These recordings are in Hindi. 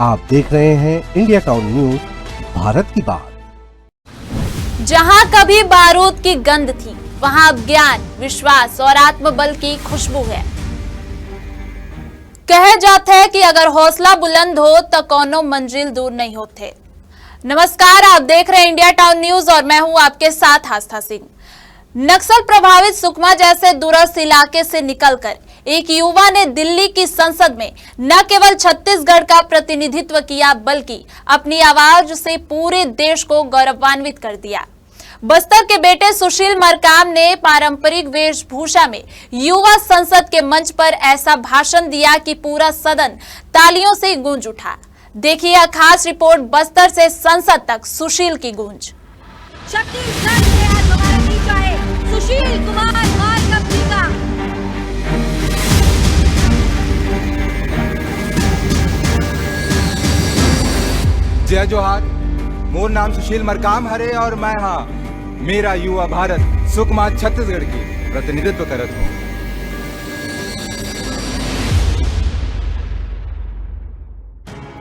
आप देख रहे हैं इंडिया टाउन न्यूज, भारत की बात। जहां कभी बारूद की गंध थी, वहां अब ज्ञान, विश्वास और आत्मबल की खुशबू है। कहा जाता है कि अगर हौसला बुलंद हो तो कौनो मंजिल दूर नहीं होते। नमस्कार, आप देख रहे हैं इंडिया टाउन न्यूज और मैं हूं आपके साथ आस्था सिंह। नक्सल प्रभावित सुकमा जैसे दूरस्थ इलाके से निकलकर एक युवा ने दिल्ली की संसद में न केवल छत्तीसगढ़ का प्रतिनिधित्व किया, बल्कि अपनी आवाज से पूरे देश को गौरवान्वित कर दिया। बस्तर के बेटे सुशील मरकाम ने पारंपरिक वेशभूषा में युवा संसद के मंच पर ऐसा भाषण दिया कि पूरा सदन तालियों से गूंज उठा। देखिए यह खास रिपोर्ट, बस्तर से संसद तक सुशील की गूंज। छत्तीसगढ़ से आज हमारे बीच आए सुशील कुमार मार्कम जी का जय जोहार। मोर नाम सुशील मरकाम हरे और मैं मेरा युवा भारत सुकमा छत्तीसगढ़ की प्रतिनिधित्व करत हूँ।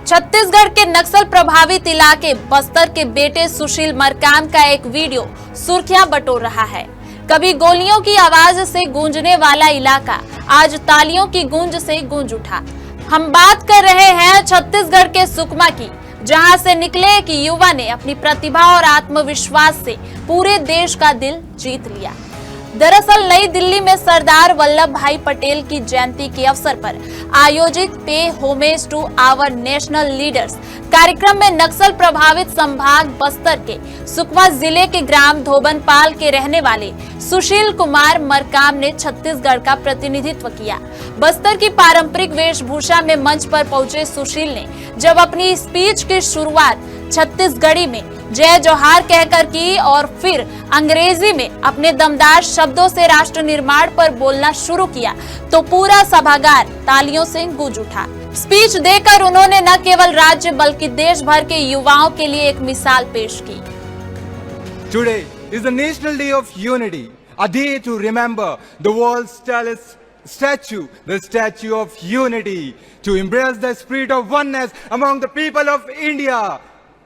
छत्तीसगढ़ के नक्सल प्रभावित इलाके बस्तर के बेटे सुशील मरकाम का एक वीडियो सुर्खियां बटोर रहा है। कभी गोलियों की आवाज से गूंजने वाला इलाका आज तालियों की गूंज से गूंज उठा। हम बात कर रहे हैं छत्तीसगढ़ के सुकमा की, जहां से निकले एक युवा ने अपनी प्रतिभा और आत्मविश्वास से पूरे देश का दिल जीत लिया। दरअसल नई दिल्ली में सरदार वल्लभ भाई पटेल की जयंती के अवसर पर आयोजित pay homage to our national leaders कार्यक्रम में नक्सल प्रभावित संभाग बस्तर के सुकमा जिले के ग्राम धोबनपाल के रहने वाले सुशील कुमार मरकाम ने छत्तीसगढ़ का प्रतिनिधित्व किया। बस्तर की पारंपरिक वेशभूषा में मंच पर पहुंचे सुशील ने जब अपनी स्पीच की शुरुआत छत्तीसगढ़ी में जय जोहार कहकर की और फिर अंग्रेजी में अपने दमदार शब्दों से राष्ट्र निर्माण पर बोलना शुरू किया तो पूरा सभागार तालियों से गूंज उठा। स्पीच देकर उन्होंने न केवल राज्य बल्कि देश भर के युवाओं के लिए एक मिसाल पेश की। Today is the National Day of Unity, a day to remember the world's tallest statue, the Statue of Unity, to embrace the spirit of oneness among the people of India,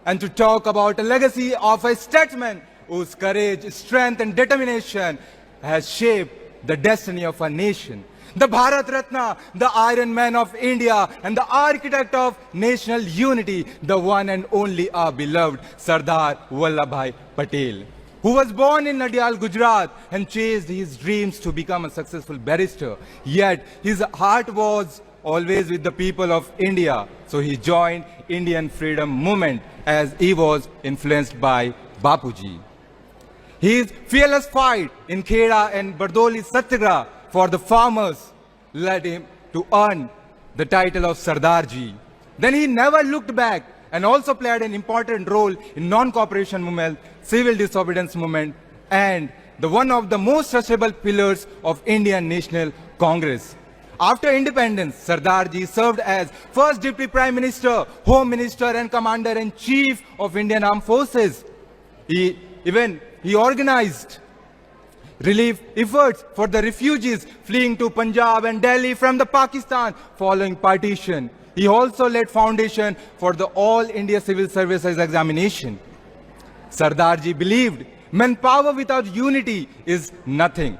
and to talk about a legacy of a statesman whose courage, strength and determination has shaped the destiny of our nation. The Bharat Ratna, the Iron Man of India and the architect of national unity, the one and only our beloved Sardar Vallabhbhai Patel, who was born in Nadial, Gujarat and chased his dreams to become a successful barrister. Yet his heart was always with the people of India. So he joined Indian freedom movement as he was influenced by Bapuji. His fearless fight in Kheda and Bardoli Satyagraha for the farmers led him to earn the title of Sardarji. Then he never looked back and also played an important role in non-cooperation movement, civil disobedience movement, and one of the most trustable pillars of Indian National Congress. After independence, Sardarji served as first Deputy Prime Minister, Home Minister and Commander-in-Chief of Indian Armed Forces. He organized relief efforts for the refugees fleeing to Punjab and Delhi from the Pakistan following partition. He also laid foundation for the All India Civil Services Examination. Sardarji believed manpower without unity is nothing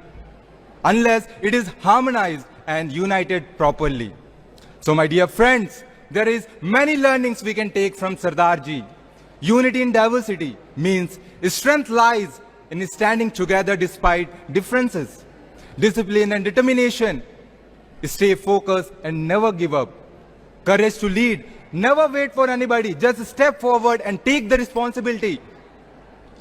unless it is harmonized and united properly. So my dear friends, there is many learnings we can take from Sardarji. Unity in diversity means strength lies in standing together despite differences. Discipline and determination, stay focused and never give up. Courage to lead, never wait for anybody, just step forward and take the responsibility.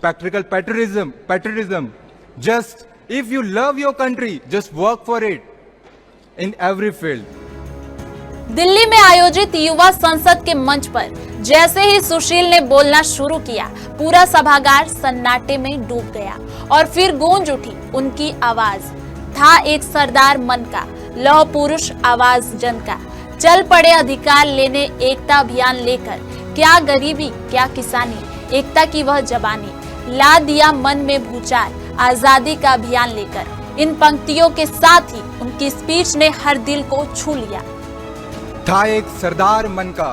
Practical patriotism, just if you love your country, just work for it in every field. Delhi में आयोजित युवा संसद के मंच पर जैसे ही सुशील ने बोलना शुरू किया, पूरा सभागार सन्नाटे में डूब गया और फिर गूंज उठी उनकी आवाज। था एक सरदार मन का, लौह पुरुष आवाज जन का, चल पड़े अधिकार लेने एकता अभियान लेकर, क्या गरीबी क्या किसानी, एकता की वह जबानी, ला दिया मन में भूचाल, आजादी का अभियान लेकर। इन पंक्तियों के साथ ही उनकी स्पीच ने हर दिल को छू लिया। था एक सरदार मन का,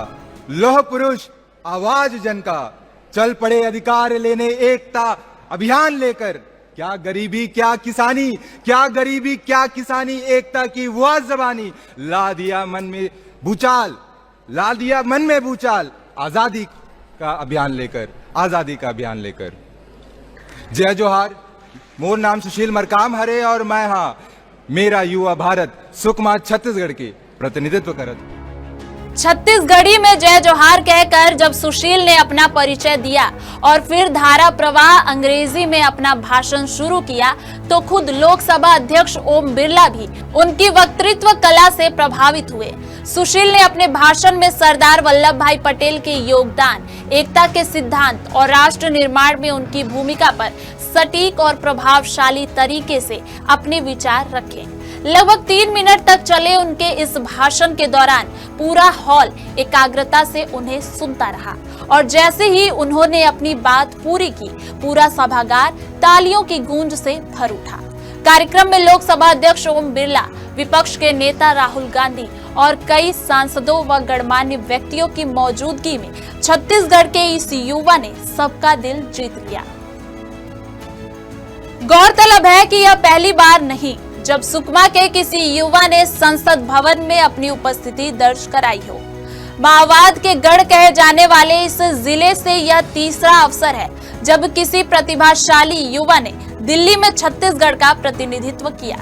लोह पुरुष आवाज जन का, चल पड़े अधिकार लेने एकता अभियान लेकर। क्या गरीबी क्या किसानी, क्या गरीबी क्या किसानी, एकता की वो जबानी, ला दिया मन में भूचाल, ला दिया मन में भूचाल, आजादी का अभियान लेकर, आजादी का अभियान लेकर। जय जोहार। मोर नाम सुशील मरकाम हरे और मैं हाँ मेरा युवा भारत सुकमा छत्तीसगढ़ के प्रतिनिधित्व करत। छत्तीसगढ़ी में जय जोहार कहकर जब सुशील ने अपना परिचय दिया और फिर धारा प्रवाह अंग्रेजी में अपना भाषण शुरू किया तो खुद लोकसभा अध्यक्ष ओम बिरला भी उनकी वक्तृत्व कला से प्रभावित हुए। सुशील ने अपने भाषण में सरदार वल्लभ भाई पटेल के योगदान, एकता के सिद्धांत और राष्ट्र निर्माण में उनकी भूमिका पर सटीक और प्रभावशाली तरीके से अपने विचार रखे। लगभग 3 मिनट तक चले उनके इस भाषण के दौरान पूरा हॉल एकाग्रता से उन्हें सुनता रहा और जैसे ही उन्होंने अपनी बात पूरी की, पूरा सभागार तालियों की गूंज से भर उठा। कार्यक्रम में लोकसभा अध्यक्ष ओम बिरला, विपक्ष के नेता राहुल गांधी और कई सांसदों व गणमान्य व्यक्तियों की मौजूदगी में छत्तीसगढ़ के इस युवा ने सबका दिल जीत लिया। गौरतलब है कि यह पहली बार नहीं जब सुकमा के किसी युवा ने संसद भवन में अपनी उपस्थिति दर्ज कराई हो। माओवाद के गढ़ कहे जाने वाले इस जिले से यह तीसरा अवसर है जब किसी प्रतिभाशाली युवा ने दिल्ली में छत्तीसगढ़ का प्रतिनिधित्व किया।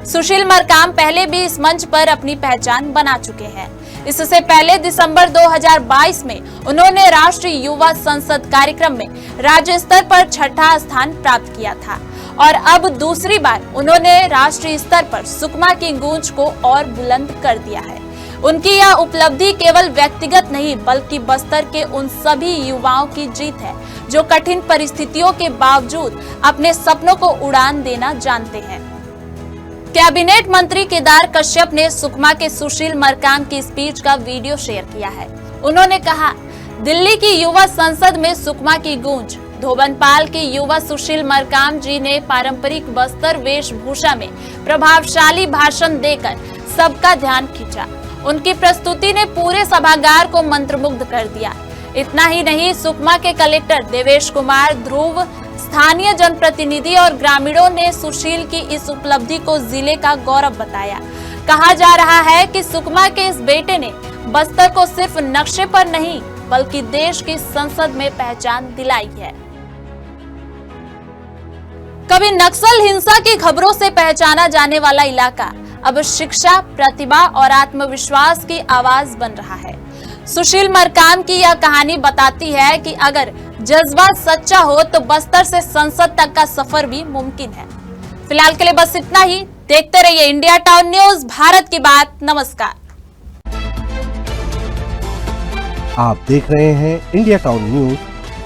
सुशील मरकाम पहले भी इस मंच पर अपनी पहचान बना चुके हैं। इससे पहले दिसंबर 2022 में उन्होंने राष्ट्रीय युवा संसद कार्यक्रम में राज्य स्तर पर 6ठा स्थान प्राप्त किया था और अब दूसरी बार उन्होंने राष्ट्रीय स्तर पर सुकमा की गूंज को और बुलंद कर दिया है। उनकी यह उपलब्धि केवल व्यक्तिगत नहीं बल्कि बस्तर के उन सभी युवाओं की जीत है जो कठिन परिस्थितियों के बावजूद अपने सपनों को उड़ान देना जानते हैं। कैबिनेट मंत्री केदार कश्यप ने सुकमा के सुशील मरकाम की स्पीच का वीडियो शेयर किया है। उन्होंने कहा, दिल्ली की युवा संसद में सुकमा की गूंज। धोबनपाल के युवा सुशील मरकाम जी ने पारंपरिक बस्तर वेशभूषा में प्रभावशाली भाषण देकर सबका ध्यान खींचा। उनकी प्रस्तुति ने पूरे सभागार को मंत्रमुग्ध कर दिया। इतना ही नहीं, सुकमा के कलेक्टर देवेश कुमार ध्रुव, स्थानीय जनप्रतिनिधि और ग्रामीणों ने सुशील की इस उपलब्धि को जिले का गौरव बताया। कहा जा रहा है कि सुकमा के इस बेटे ने बस्तर को सिर्फ नक्शे पर नहीं बल्कि देश की संसद में पहचान दिलाई है। कभी नक्सल हिंसा की खबरों से पहचाना जाने वाला इलाका अब शिक्षा, प्रतिभा और आत्मविश्वास की आवाज बन रहा है। सुशील मरकाम की यह कहानी बताती है कि अगर जज्बा सच्चा हो तो बस्तर से संसद तक का सफर भी मुमकिन है। फिलहाल के लिए बस इतना ही। देखते रहिए इंडिया टाउन न्यूज, भारत की बात। नमस्कार। आप देख रहे हैं इंडिया टाउन न्यूज,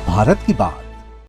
भारत की बात।